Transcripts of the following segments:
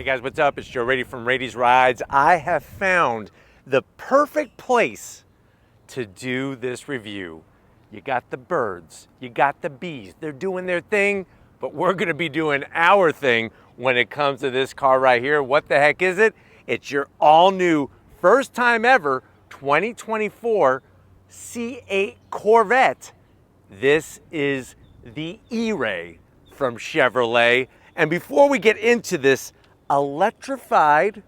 guys, what's up? It's Joe Rady from Rady's Rides. I have found the perfect place to do this review. You got the birds, you got the bees. They're doing their thing, but we're gonna be doing our thing when it comes to this car right here. What the heck is it? It's your all new, first time ever, 2024 C8 Corvette. This is the E-Ray from Chevrolet. And before we get into this electrified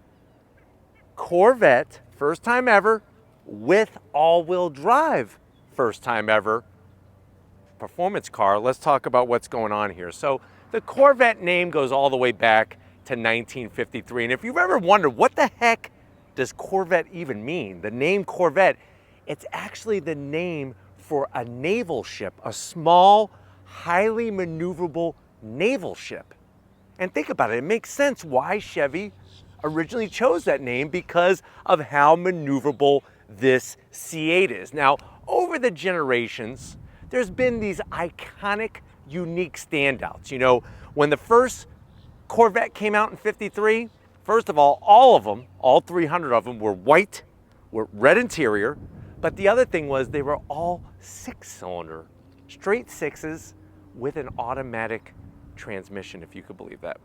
Corvette, first time ever, with all-wheel drive, first time ever, performance car, let's talk about what's going on here. So the Corvette name goes all the way back to 1953. And if you've ever wondered what the heck does Corvette even mean, the name Corvette, it's actually the name for a naval ship, a small, highly maneuverable naval ship. And think about it, it makes sense why Chevy originally chose that name, because of how maneuverable this C8 is. Now, over the generations, there's been these iconic, unique standouts. You know, when the first Corvette came out in '53, first of all of them, all 300 of them were white, with red interior, but the other thing was they were all six-cylinder, straight sixes with an automatic transmission, if you could believe that.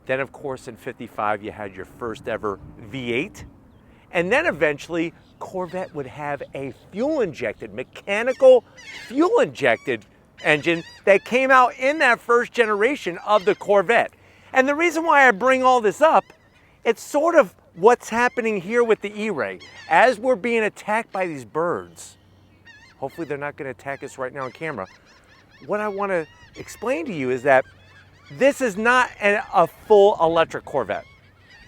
Then of course in '55 you had your first ever V8, and then eventually Corvette would have a fuel-injected, mechanical fuel-injected engine that came out in that first generation of the Corvette. And the reason why I bring all this up, it's sort of what's happening here with the E-Ray. As we're being attacked by these birds, hopefully they're not going to attack us right now on camera, what I want to explain to you is that this is not a full electric Corvette.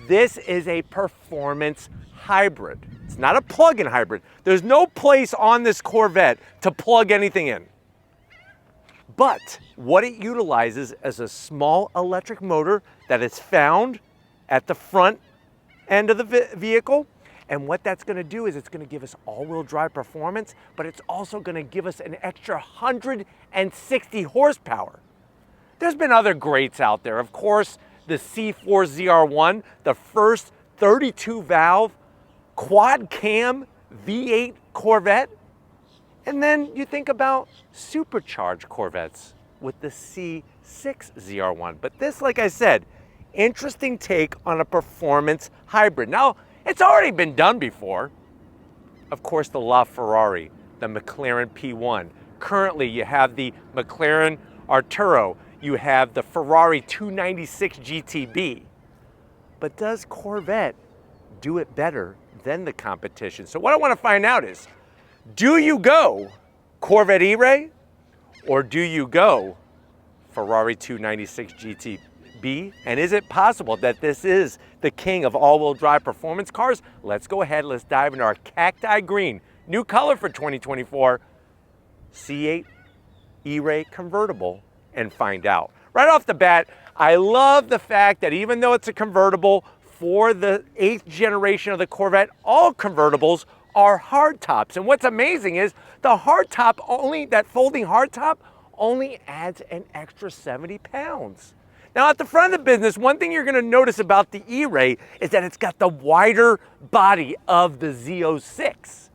This is a performance hybrid. It's not a plug-in hybrid. There's no place on this Corvette to plug anything in. But what it utilizes is a small electric motor that is found at the front end of the vehicle. And what that's gonna do is it's gonna give us all-wheel drive performance, but it's also gonna give us an extra 160 horsepower. There's been other greats out there. Of course, the C4 ZR1, the first 32-valve quad-cam V8 Corvette. And then you think about supercharged Corvettes with the C6 ZR1. But this, like I said, interesting take on a performance hybrid. Now, it's already been done before. Of course, the LaFerrari, the McLaren P1. Currently, you have the McLaren Arturo. You have the Ferrari 296 GTB. But does Corvette do it better than the competition? So what I want to find out is, do you go Corvette E-Ray, or do you go Ferrari 296 GTB? And is it possible that this is the king of all-wheel drive performance cars? Let's go ahead, let's dive into our Cacti Green, new color for 2024, C8 E-Ray convertible, and find out. Right off the bat, I love the fact that even though it's a convertible for the 8th generation of the Corvette, all convertibles are hardtops. And what's amazing is the hardtop only, that folding hardtop only adds an extra 70 pounds. Now at the front of the business, one thing you're gonna notice about the E-Ray is that it's got the wider body of the Z06.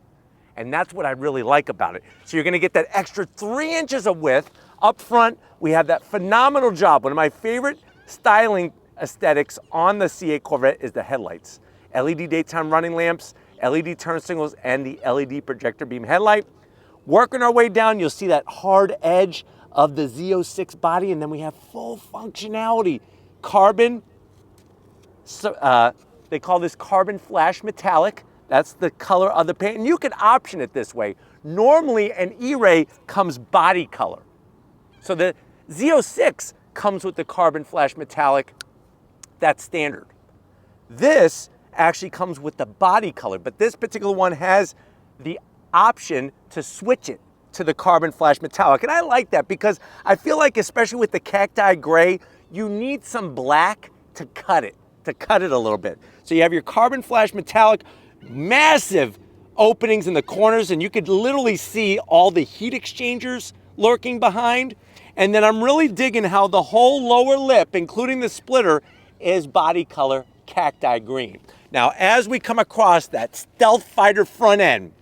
And that's what I really like about it. So you're gonna get that extra 3 inches of width. Up front, we have that phenomenal job. One of my favorite styling aesthetics on the C8 Corvette is the headlights. LED daytime running lamps, LED turn signals, and the LED projector beam headlight. Working our way down, you'll see that hard edge of the Z06 body, and then we have full functionality. Carbon, they call this carbon flash metallic. That's the color of the paint, and you can option it this way. Normally, an E-Ray comes body color. So the Z06 comes with the carbon flash metallic, that's standard. This actually comes with the body color, but this particular one has the option to switch it to the carbon flash metallic. And I like that because I feel like, especially with the Cacti Gray, you need some black to cut it a little bit. So you have your carbon flash metallic, massive openings in the corners, and you could literally see all the heat exchangers lurking behind. And then I'm really digging how the whole lower lip, including the splitter, is body color Cacti Green. Now, as we come across that Stealth Fighter front end,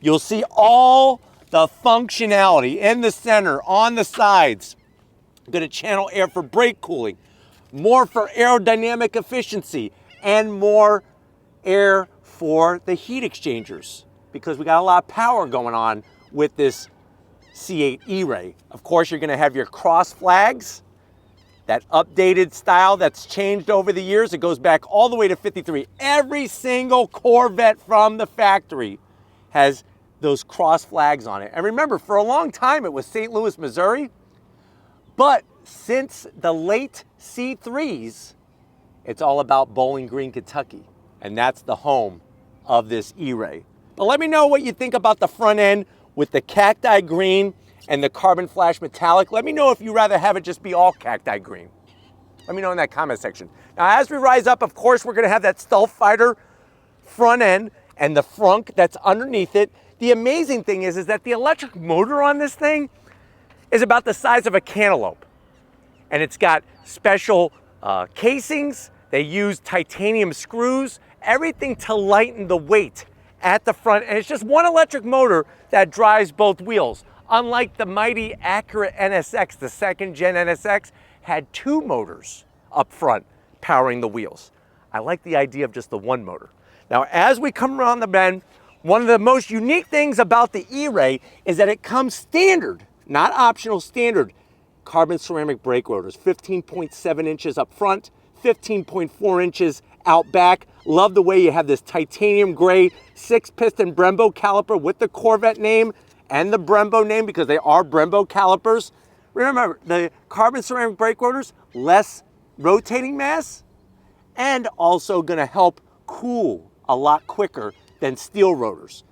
you'll see all the functionality in the center, on the sides. Going to channel air for brake cooling, more for aerodynamic efficiency, and more air for the heat exchangers, because we got a lot of power going on with this C8 E-Ray. Of course, you're going to have your cross flags, that updated style that's changed over the years. It goes back all the way to 53. Every single Corvette from the factory has those cross flags on it. And remember, for a long time it was St. Louis, Missouri, but since the late C3s, it's all about Bowling Green, Kentucky, and that's the home of this E-Ray. But let me know what you think about the front end with the Cacti Green and the carbon flash metallic. Let me know if you'd rather have it just be all Cacti Green. Let me know in that comment section. Now, as we rise up, of course, we're gonna have that Stealth Fighter front end and the frunk that's underneath it. The amazing thing is that the electric motor on this thing is about the size of a cantaloupe. And it's got special casings. They use titanium screws, everything to lighten the weight at the front. And it's just one electric motor that drives both wheels. Unlike the mighty Acura NSX, the second gen NSX had two motors up front powering the wheels. I like the idea of just the one motor. Now, as we come around the bend, one of the most unique things about the E-Ray is that it comes standard, not optional, standard carbon ceramic brake rotors, 15.7 inches up front, 15.4 inches out back. Love the way you have this titanium gray 6-piston Brembo caliper with the Corvette name and the Brembo name, because they are Brembo calipers. Remember, the carbon ceramic brake rotors, less rotating mass, and also gonna help cool a lot quicker than steel rotors.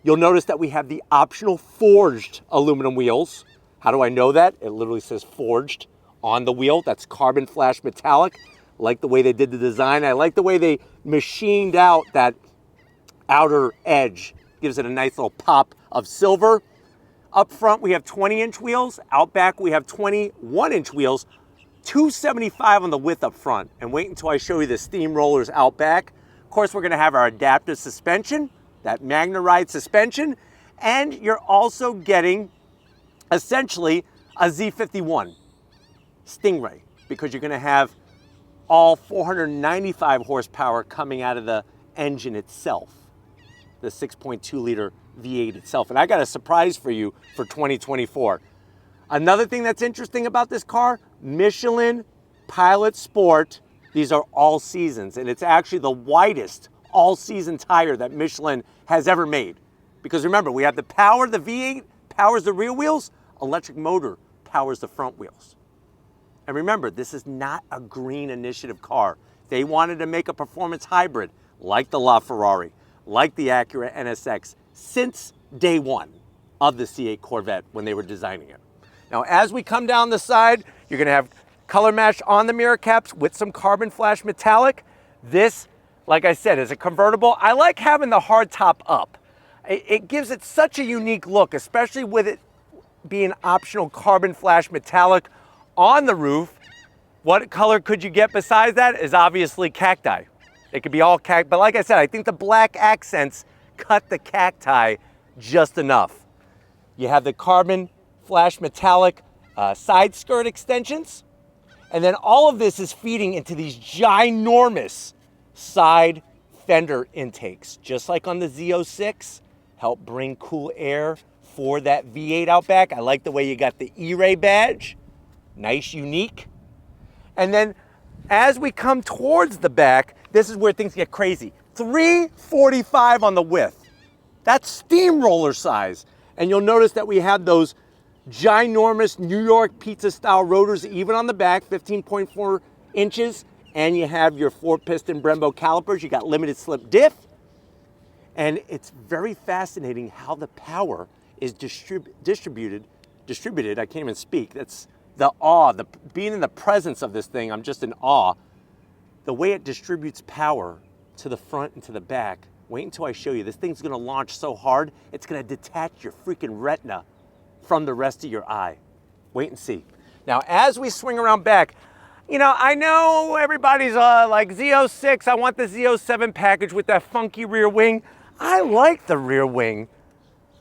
You'll notice that we have the optional forged aluminum wheels. How do I know that? It literally says forged on the wheel. That's carbon flash metallic. I like the way they did the design. I like the way they machined out that outer edge. Gives it a nice little pop of silver. Up front, we have 20-inch wheels. Out back, we have 21-inch wheels. 275 on the width up front. And wait until I show you the steam rollers out back. Of course, we're gonna have our adaptive suspension, that MagneRide suspension, and you're also getting essentially a Z51 Stingray, because you're gonna have all 495 horsepower coming out of the engine itself, the 6.2 liter V8 itself. And I got a surprise for you for 2024. Another thing that's interesting about this car, Michelin Pilot Sport. These are all seasons, and it's actually the widest all-season tire that Michelin has ever made. Because remember, we have the power, the V8 powers the rear wheels, electric motor powers the front wheels. And remember, this is not a green initiative car. They wanted to make a performance hybrid like the LaFerrari, like the Acura NSX, since day one of the C8 Corvette when they were designing it. Now, as we come down the side, you're gonna have color match on the mirror caps with some carbon flash metallic. This, like I said, is a convertible. I like having the hard top up. It gives it such a unique look, especially with it being optional carbon flash metallic on the roof. What color could you get besides that is obviously cacti. It could be all cacti, but like I said, I think the black accents cut the cacti just enough. You have the carbon flash metallic side skirt extensions, and then all of this is feeding into these ginormous side fender intakes, just like on the Z06, help bring cool air for that V8 out back. I like the way you got the E-Ray badge, nice, unique. And then as we come towards the back, this is where things get crazy. 345 on the width. That's steamroller size. And you'll notice that we have those ginormous New York pizza style rotors even on the back, 15.4 inches. And you have your 4-piston Brembo calipers. You got limited slip diff. And it's very fascinating how the power is distributed, I can't even speak. That's the awe, being in the presence of this thing, I'm just in awe. The way it distributes power to the front and to the back. Wait until I show you. This thing's gonna launch so hard, it's gonna detach your freaking retina from the rest of your eye. Wait and see. Now, as we swing around back, You know, I know everybody's like Z06, I want the Z07 package with that funky rear wing. I like the rear wing,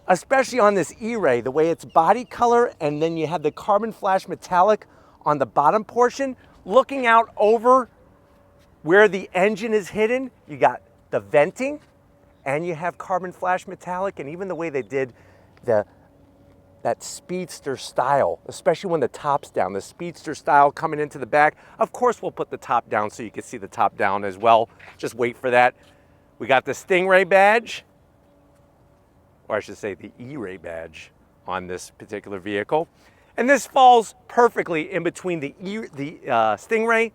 especially on this E-Ray, the way it's body color, and then you have the carbon flash metallic on the bottom portion. Looking out over where the engine is hidden, you got the venting, and you have carbon flash metallic, and even the way they did that speedster style, especially when the top's down, the speedster style coming into the back. Of course, we'll put the top down so you can see the top down as well. Just wait for that. We got the Stingray badge, or I should say the E-Ray badge on this particular vehicle. And this falls perfectly in between the Stingray,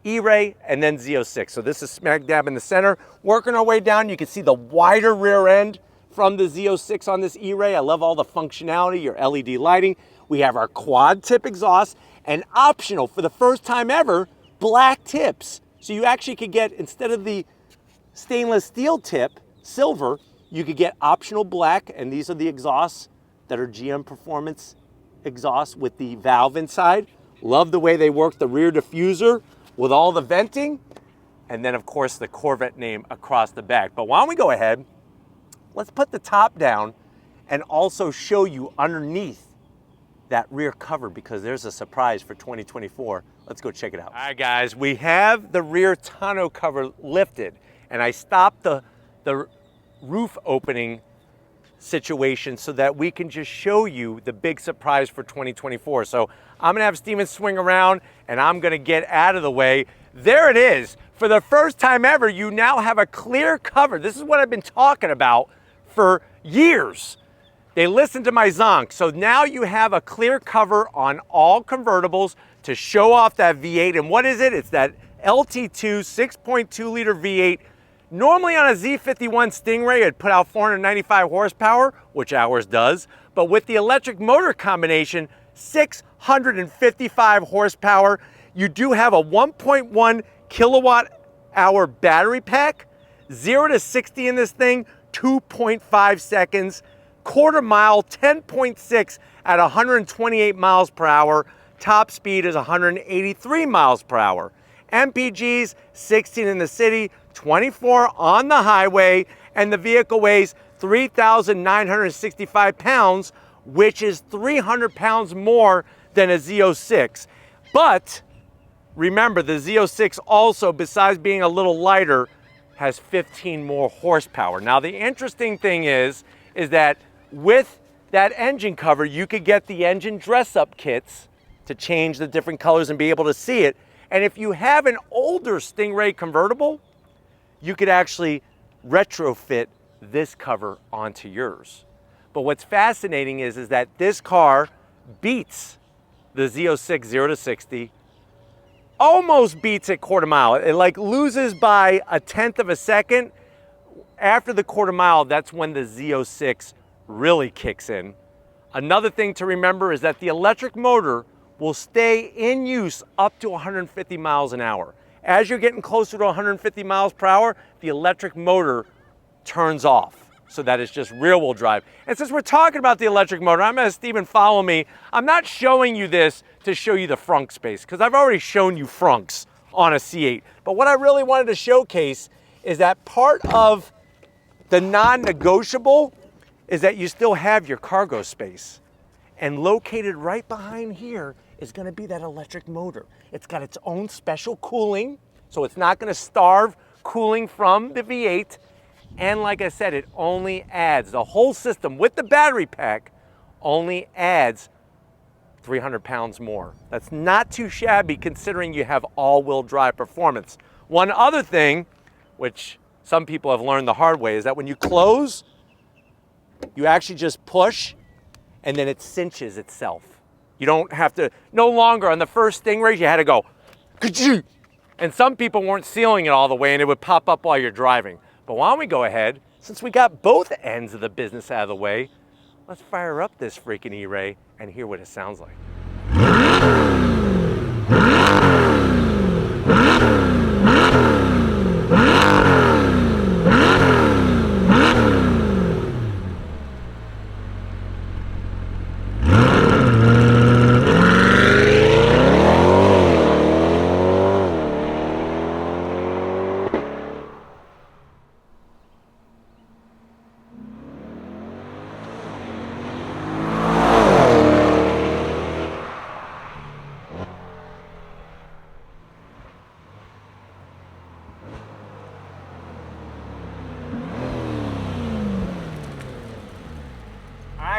E-Ray, and then Z06. So this is smack dab in the center. Working our way down, you can see the wider rear end from the Z06 on this E-Ray. I love all the functionality, your LED lighting. We have our quad tip exhaust, and optional for the first time ever, black tips. So you actually could get, instead of the stainless steel tip, silver, you could get optional black, and these are the exhausts that are GM Performance exhausts with the valve inside. Love the way they work the rear diffuser with all the venting, and then of course the Corvette name across the back. But why don't we go ahead, let's put the top down and also show you underneath that rear cover, because there's a surprise for 2024. Let's go check it out. All right guys, we have the rear tonneau cover lifted, and I stopped the roof opening situation so that we can just show you the big surprise for 2024. So I'm gonna have Steven swing around and I'm gonna get out of the way. There it is. For the first time ever, you now have a clear cover. This is what I've been talking about for years. They listened to my zonk. So now you have a clear cover on all convertibles to show off that V8. And what is it? It's that LT2 6.2 liter V8. Normally on a Z51 Stingray, it'd put out 495 horsepower, which ours does. But with the electric motor combination, 655 horsepower. You do have a 1.1 kilowatt hour battery pack. 0 to 60 in this thing, 2.5 seconds. Quarter mile, 10.6 at 128 miles per hour. Top speed is 183 miles per hour. MPGs, 16 in the city, 24 on the highway, and the vehicle weighs 3,965 pounds, which is 300 pounds more than a Z06. But remember, the Z06 also, besides being a little lighter, has 15 more horsepower. Now, the interesting thing is that with that engine cover, you could get the engine dress-up kits to change the different colors and be able to see it. And if you have an older Stingray convertible, you could actually retrofit this cover onto yours. But what's fascinating is that this car beats the Z06 0 to 60, almost beats it quarter mile. It like loses by 1/10 of a second. After the quarter mile, that's when the Z06 really kicks in. Another thing to remember is that the electric motor will stay in use up to 150 miles an hour. As you're getting closer to 150 miles per hour, the electric motor turns off. So that is just rear wheel drive. And since we're talking about the electric motor, I'm gonna have Steven follow me. I'm not showing you this to show you the frunk space, because I've already shown you frunks on a C8. But what I really wanted to showcase is that part of the non-negotiable is that you still have your cargo space. And located right behind here is gonna be that electric motor. It's got its own special cooling, so it's not gonna starve cooling from the V8. And like I said, it only adds, the whole system with the battery pack only adds 300 pounds more. That's not too shabby considering you have all-wheel drive performance. One other thing, which some people have learned the hard way, is that when you close, you actually just push and then it cinches itself. You don't have to, no longer on the first Stingrays, you had to go, ka-choo! And some people weren't sealing it all the way and it would pop up while you're driving. But why don't we go ahead, since we got both ends of the business out of the way, let's fire up this freaking E-Ray and hear what it sounds like.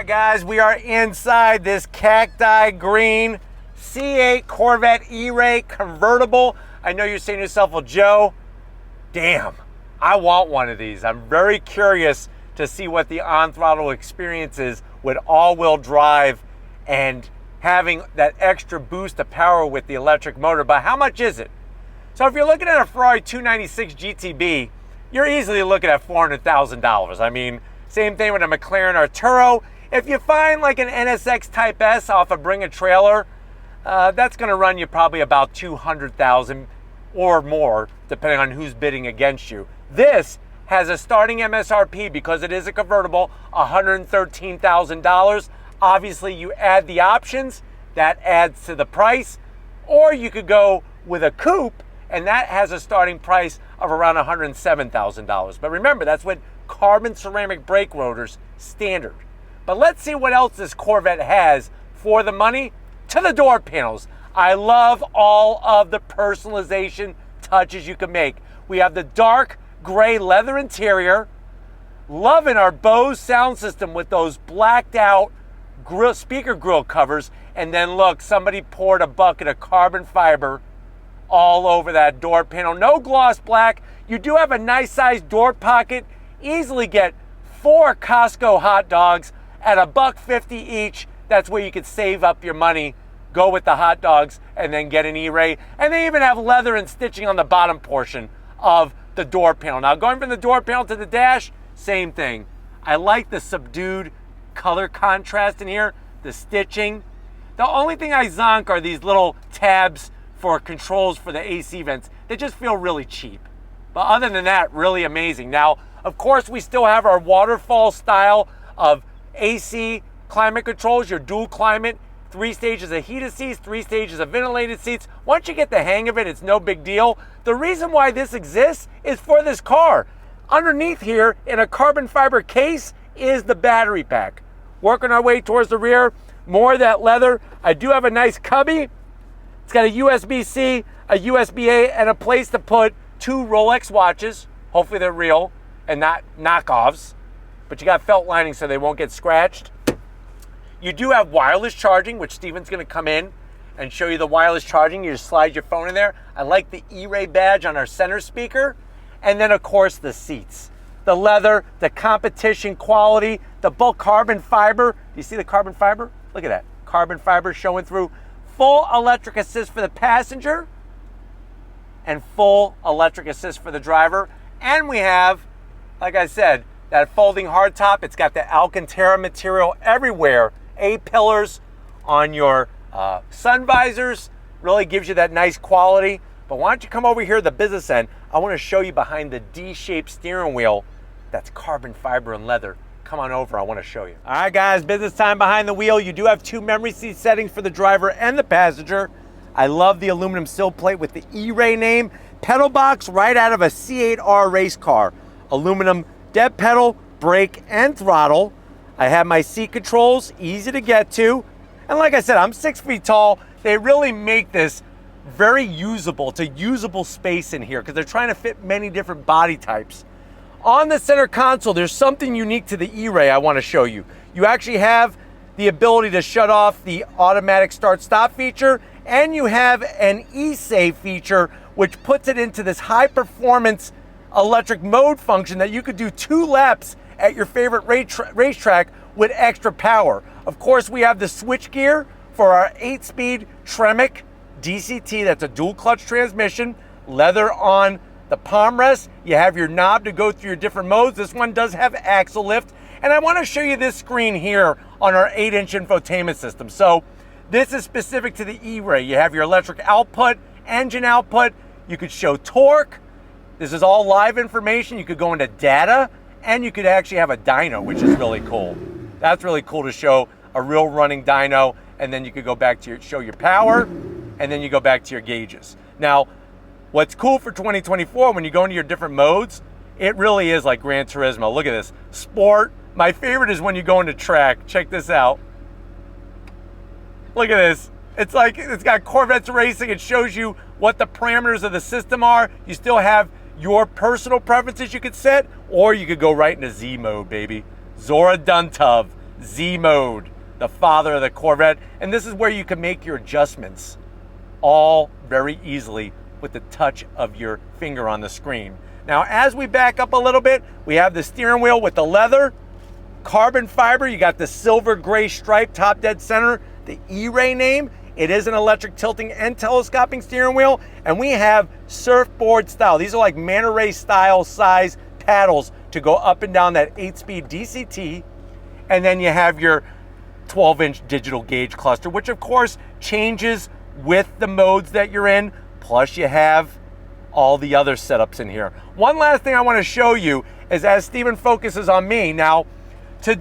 Guys, we are inside this Cacti Green C8 Corvette E-Ray convertible. I know you're saying to yourself, well, Joe, damn, I want one of these. I'm very curious to see what the on-throttle experience is with all-wheel drive and having that extra boost of power with the electric motor. But how much is it? So if you're looking at a Ferrari 296 GTB, you're easily looking at $400,000. I mean, same thing with a McLaren Arturo. If you find like an NSX Type S off a Bring a Trailer, that's going to run you probably about $200,000 or more, depending on who's bidding against you. This has a starting MSRP, because it is a convertible, $113,000. Obviously, you add the options, that adds to the price. Or you could go with a coupe, and that has a starting price of around $107,000. But remember, that's with carbon ceramic brake rotors standard. But let's see what else this Corvette has for the money. To the door panels. I love all of the personalization touches you can make. We have the dark gray leather interior. Loving our Bose sound system with those blacked out speaker grill covers. And then look, somebody poured a bucket of carbon fiber all over that door panel. No gloss black. You do have a nice sized door pocket. Easily get 4 Costco hot dogs at $1.50 each. That's where you could save up your money. Go with the hot dogs and then get an E-Ray. And they even have leather and stitching on the bottom portion of the door panel. Now going from the door panel to the dash, same thing. I like the subdued color contrast in here, the stitching. The only thing I zonk are these little tabs for controls for the AC vents. They just feel really cheap. But other than that, really amazing. Now, of course, we still have our waterfall style of AC climate controls, your dual climate, 3 stages of heated seats, 3 stages of ventilated seats. Once you get the hang of it, it's no big deal. The reason why this exists is for this car. Underneath here, in a carbon fiber case, is the battery pack. Working our way towards the rear, more of that leather. I do have a nice cubby. It's got a USB-C, a USB-A, and a place to put 2 Rolex watches. Hopefully they're real and not knockoffs. But you got felt lining so they won't get scratched. You do have wireless charging, which Steven's going to come in and show you the wireless charging. You just slide your phone in there. I like the E-Ray badge on our center speaker. And then, of course, the seats. The leather, the competition quality, the bulk carbon fiber. Do you see the carbon fiber? Look at that. Carbon fiber showing through. Full electric assist for the passenger and full electric assist for the driver. And we have, like I said, that folding hardtop. It's got the Alcantara material everywhere. A-pillars on your sun visors. Really gives you that nice quality. But why don't you come over here to the business end? I want to show you behind the D-shaped steering wheel that's carbon fiber and leather. Come on over, I want to show you. All right, guys, business time behind the wheel. You do have 2 memory seat settings for the driver and the passenger. I love the aluminum sill plate with the E-Ray name. Pedal box right out of a C8R race car. Aluminum dead pedal, brake, and throttle. I have my seat controls, easy to get to. And like I said, I'm 6 feet tall. They really make this very usable. It's a usable space in here because they're trying to fit many different body types. On the center console, there's something unique to the E-Ray I want to show you. You actually have the ability to shut off the automatic start-stop feature, and you have an e-save feature, which puts it into this high-performance electric mode function that you could do 2 laps at your favorite racetrack with extra power. Of course, we have the switch gear for our 8-speed Tremec DCT. That's a dual clutch transmission, leather on the palm rest. You have your knob to go through your different modes. This one does have axle lift. And I want to show you this screen here on our 8-inch infotainment system. So this is specific to the E-Ray. You have your electric output, engine output. You could show torque. This is all live information. You could go into data, and you could actually have a dyno, which is really cool. That's really cool to show a real running dyno, and then you could go back to show your power, and then you go back to your gauges. Now, what's cool for 2024, when you go into your different modes, it really is like Gran Turismo. Look at this. Sport. My favorite is when you go into track. Check this out. Look at this. It's like, it's got Corvettes racing. It shows you what the parameters of the system are. You still have your personal preferences you could set, or you could go right into Z mode, baby. Zora Duntov. Z mode, the father of the Corvette. And this is where you can make your adjustments all very easily with the touch of your finger on the screen. Now, as we back up a little bit, we have the steering wheel with the leather, carbon fiber. You got the silver gray stripe top dead center, the E-Ray name. It is an electric tilting and telescoping steering wheel. And we have surfboard style. These are like manta ray style size paddles to go up and down that 8-speed DCT. And then you have your 12-inch digital gauge cluster, which of course changes with the modes that you're in. Plus you have all the other setups in here. One last thing I want to show you is, as Steven focuses on me now, to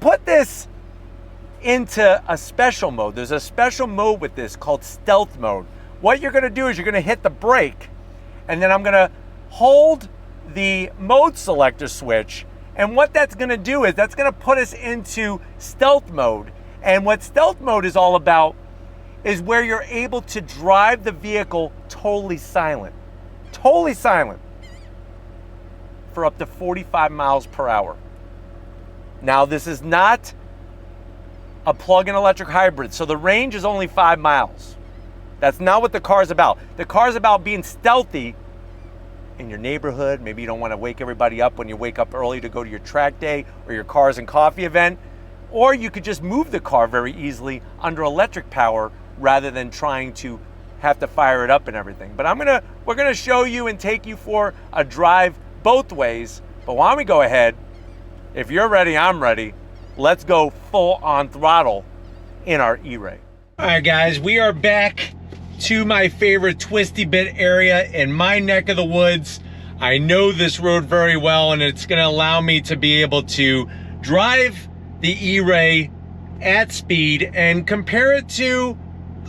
put this into a special mode. There's a special mode with this called stealth mode. What you're going to do is you're going to hit the brake, and then I'm going to hold the mode selector switch, and what that's going to do is that's going to put us into stealth mode. And what stealth mode is all about is where you're able to drive the vehicle totally silent for up to 45 miles per hour. Now, this is not a plug-in electric hybrid, so the range is only 5 miles. That's not what the car is about. The car is about being stealthy in your neighborhood. Maybe you don't want to wake everybody up when you wake up early to go to your track day or your cars and coffee event. Or you could just move the car very easily under electric power rather than trying to have to fire it up and everything. But we're gonna show you and take you for a drive both ways. But why don't we go ahead? If you're ready, I'm ready. Let's go full on throttle in our E-Ray. All right, guys, we are back to my favorite twisty bit area in my neck of the woods. I know this road very well, and it's gonna allow me to be able to drive the E-Ray at speed and compare it to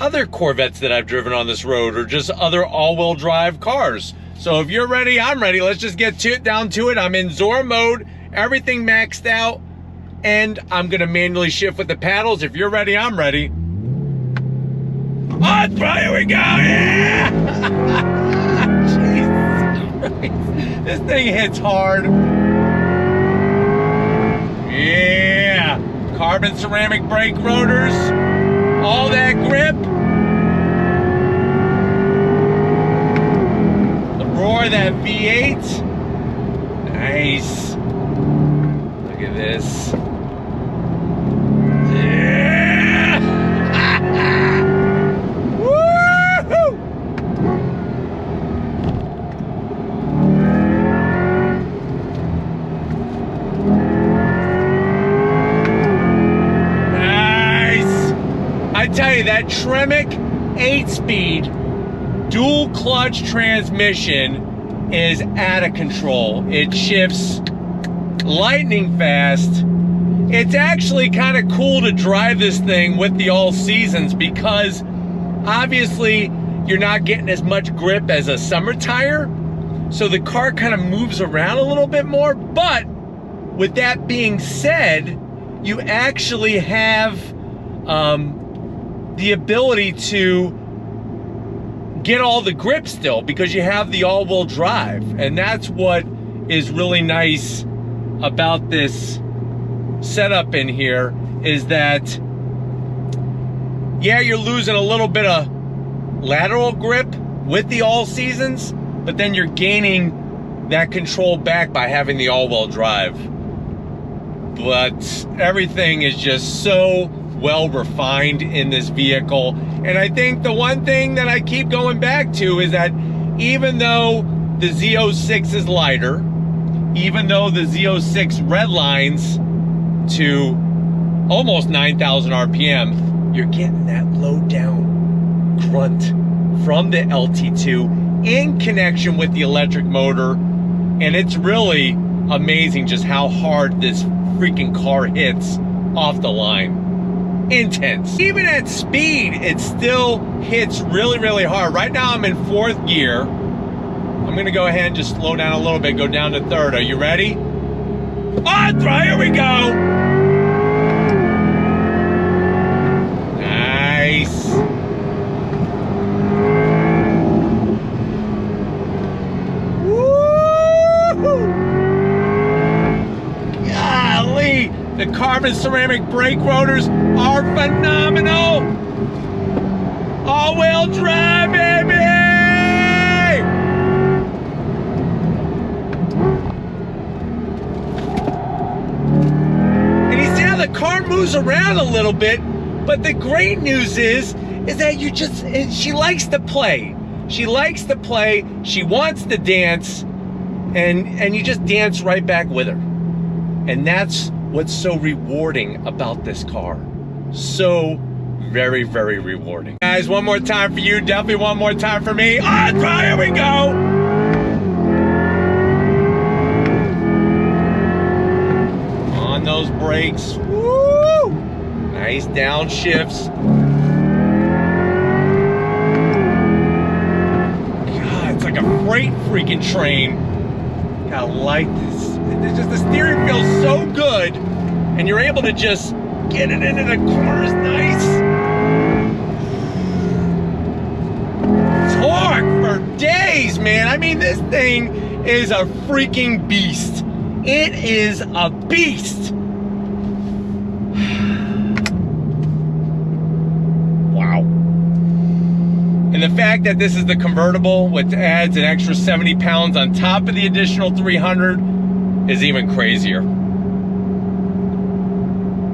other Corvettes that I've driven on this road, or just other all-wheel drive cars. So if you're ready, I'm ready. Let's just get down to it. I'm in Zora mode, everything maxed out, and I'm gonna manually shift with the paddles. If you're ready, I'm ready. Oh, here we go, yeah! Jesus Christ. This thing hits hard. Yeah! Carbon ceramic brake rotors, all that grip. The roar of that V8. Nice. Look at this. Yeah! Woo-hoo! Nice. I tell you, that Tremec 8-speed dual clutch transmission is out of control. It shifts lightning fast. It's actually kind of cool to drive this thing with the all seasons, because obviously you're not getting as much grip as a summer tire, so the car kind of moves around a little bit more. But with that being said, you actually have the ability to get all the grip still, because you have the all-wheel drive. And that's what is really nice about this setup in here, is that, yeah, you're losing a little bit of lateral grip with the all seasons, but then you're gaining that control back by having the all-wheel drive. But everything is just so well refined in this vehicle. And I think the one thing that I keep going back to is that even though the Z06 is lighter, even though the Z06 redlines to almost 9,000 RPM, you're getting that low down grunt from the LT2 in connection with the electric motor. And it's really amazing just how hard this freaking car hits off the line. Intense. Even at speed, it still hits really, really hard. Right now I'm in 4th gear. I'm gonna go ahead and just slow down a little bit, go down to 3rd. Are you ready? On 3, here we go. Nice. Woo-hoo. Golly, the carbon carbon ceramic brake rotors are phenomenal. All-wheel drive, baby! And you see how the car moves around a little bit, but the great news is that she likes to play. She likes to play, she wants to dance, and you just dance right back with her. And that's what's so rewarding about this car. So very, very rewarding. Guys, one more time for you, definitely one more time for me. On throttle, here we go! On those brakes, woo! Nice downshifts. God, it's like a freight freaking train. I like this. The steering feels so good, and you're able to just get it into the corners nice. Torque for days, man. I mean, this thing is a freaking beast. It is a beast. Wow. And the fact that this is the convertible, which adds an extra 70 pounds on top of the additional 300, is even crazier.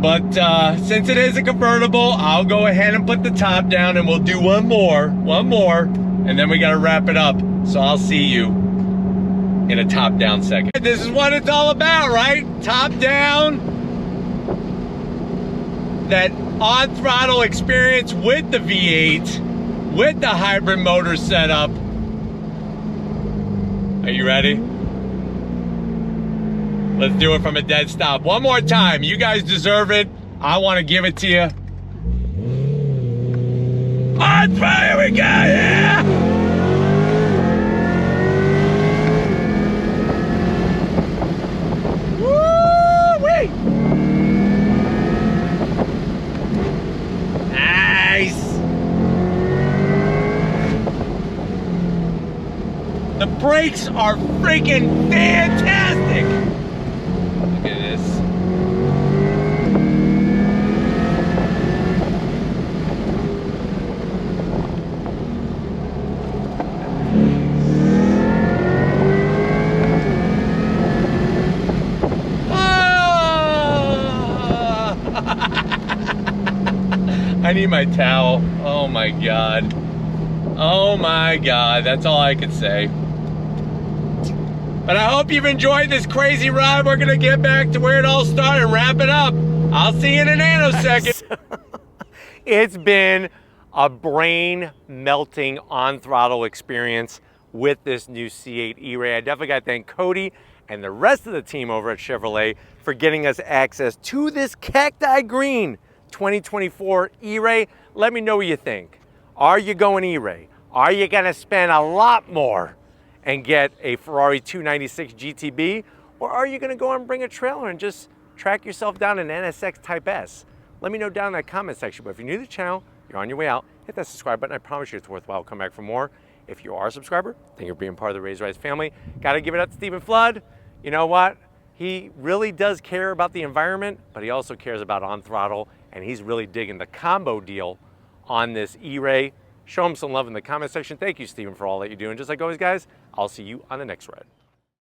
But since it is a convertible, I'll go ahead and put the top down, and we'll do one more, and then we gotta wrap it up. So I'll see you in a top down second. This is what it's all about, right? Top down. That on throttle experience with the V8, with the hybrid motor setup. Are you ready? Let's do it from a dead stop. One more time. You guys deserve it. I want to give it to you. On fire, here we go, yeah! Woo-wee! Nice! The brakes are freaking fantastic! Look at this. I need my towel. Oh my God. Oh my God. That's all I could say. But I hope you've enjoyed this crazy ride. We're gonna get back to where it all started and wrap it up. I'll see you in a nanosecond. It's been a brain-melting on-throttle experience with this new C8 E-Ray. I definitely gotta thank Cody and the rest of the team over at Chevrolet for getting us access to this Cacti Green 2024 E-Ray. Let me know what you think. Are you going E-Ray? Are you gonna spend a lot more and get a Ferrari 296 GTB? Or are you gonna go and bring a trailer and just track yourself down an NSX Type S? Let me know down in that comment section. But if you're new to the channel, you're on your way out, hit that subscribe button. I promise you it's worthwhile. Come back for more. If you are a subscriber, thank you for being part of the Raise Rise family. Gotta give it up to Stephen Flood. You know what? He really does care about the environment, but he also cares about on throttle, and he's really digging the combo deal on this E-Ray. Show him some love in the comment section. Thank you, Stephen, for all that you do. And just like always, guys, I'll see you on the next ride.